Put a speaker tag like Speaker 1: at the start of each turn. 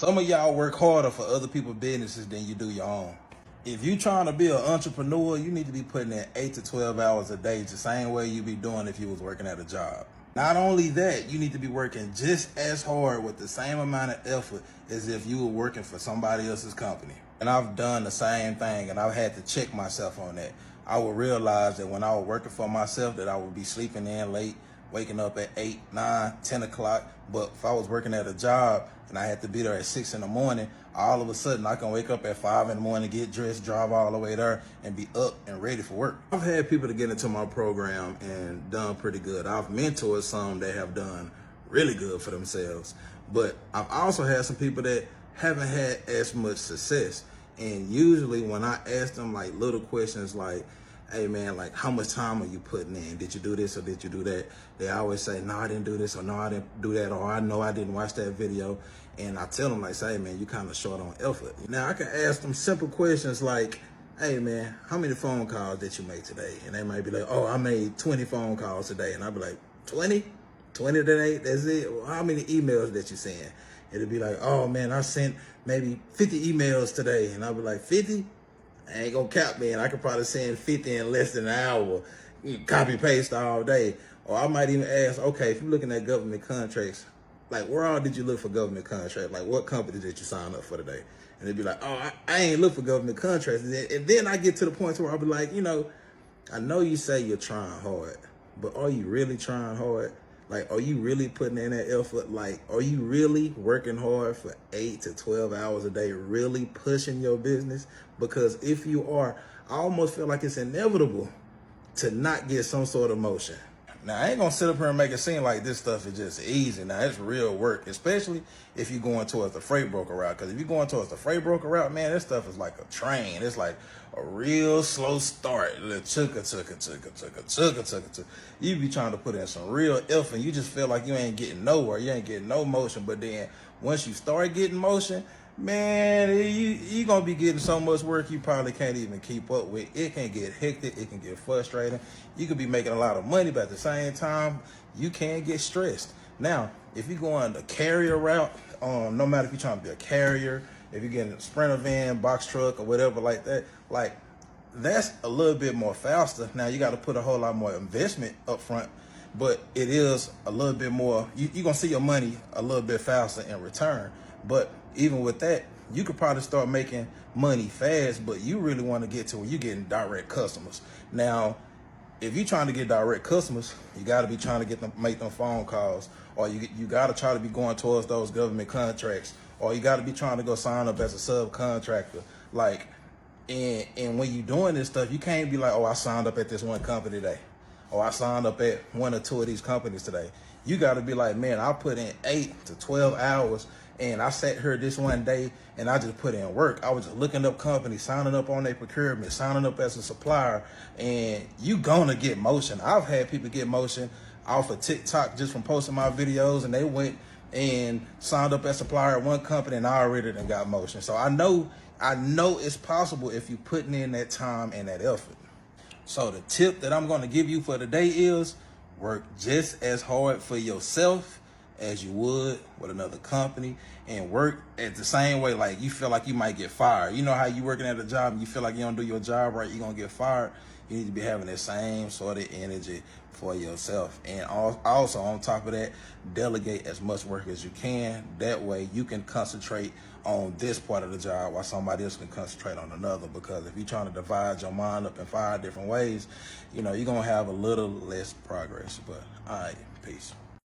Speaker 1: Some of y'all work harder for other people's businesses than you do your own. If you trying to be an entrepreneur, you need to be putting in 8 to 12 hours a day, the same way you be doing if you was working at a job. Not only that, you need to be working just as hard with the same amount of effort as if you were working for somebody else's company. And I've done the same thing, and I've had to check myself on that. I would realize that when I was working for myself that I would be sleeping in late, waking up at 8, 9, 10 o'clock. But if I was working at a job and I had to be there at 6 in the morning, all of a sudden I can wake up at 5 in the morning, get dressed, drive all the way there, and be up and ready for work. I've had people to get into my program and done pretty good. I've mentored some that have done really good for themselves. But I've also had some people that haven't had as much success. And usually when I ask them like little questions like, hey man, like how much time are you putting in? Did you do this or did you do that? They always say, no, I didn't do this, or no, I didn't do that, or I know I didn't watch that video. And I tell them like, say, hey man, you kind of short on effort. Now I can ask them simple questions like, hey man, how many phone calls did you make today? And they might be like, oh, I made 20 phone calls today. And I'll be like, 20? 20 today? That's it? Well, how many emails did you send? It'll be like, oh man, I sent maybe 50 emails today. And I'll be like, 50? I ain't gonna count, man. I could probably send 50 in less than an hour. Copy paste all day. Or I might even ask, okay, if you're looking at government contracts, like where all did you look for government contracts? Like what company did you sign up for today? And they'd be like, oh, I ain't look for government contracts. And then I get to the point where I'll be like, I know you say you're trying hard, but are you really trying hard? Like, are you really putting in that effort? Like, are you really working hard for 8 to 12 hours a day, really pushing your business? Because if you are, I almost feel like it's inevitable to not get some sort of motion. Now, I ain't gonna sit up here and make it seem like this stuff is just easy. Now, it's real work, especially if you're going towards the freight broker route. Because if you're going towards the freight broker route, man, this stuff is like a train. It's like a real slow start. You be trying to put in some real effort, and you just feel like you ain't getting nowhere. You ain't getting no motion. But then once you start getting motion, man, you gonna be getting so much work you probably can't even keep up with. It can get hectic, it can get frustrating. You could be making a lot of money, but at the same time, you can get stressed. Now, if you're going the carrier route, no matter if you're trying to be a carrier, if you're getting a Sprinter van, box truck, or whatever like that, like that's a little bit more faster. Now you got to put a whole lot more investment up front, but it is a little bit more, you're gonna see your money a little bit faster in return. But even with that, you could probably start making money fast, but you really want to get to where you're getting direct customers. Now, if you're trying to get direct customers, you got to be trying to make them phone calls, or you got to try to be going towards those government contracts, or you got to be trying to go sign up as a subcontractor. Like, and when you're doing this stuff, you can't be like, oh, I signed up at this one company today, or I signed up at one or two of these companies today. You got to be like, man, I put in 8 to 12 hours, and I sat here this one day and I just put in work. I was just looking up companies, signing up on their procurement, signing up as a supplier, and you gonna get motion. I've had people get motion off of TikTok just from posting my videos, and they went and signed up as supplier at one company and I already done got motion. So I know it's possible if you're putting in that time and that effort. So the tip that I'm gonna give you for today is work just as hard for yourself as you would with another company, and work at the same way. Like you feel like you might get fired. You know how you working at a job and you feel like you don't do your job right, you're gonna get fired. You need to be having the same sort of energy for yourself. And also on top of that, delegate as much work as you can. That way you can concentrate on this part of the job while somebody else can concentrate on another. Because if you're trying to divide your mind up in 5 different ways, you're gonna have a little less progress. But all right, peace.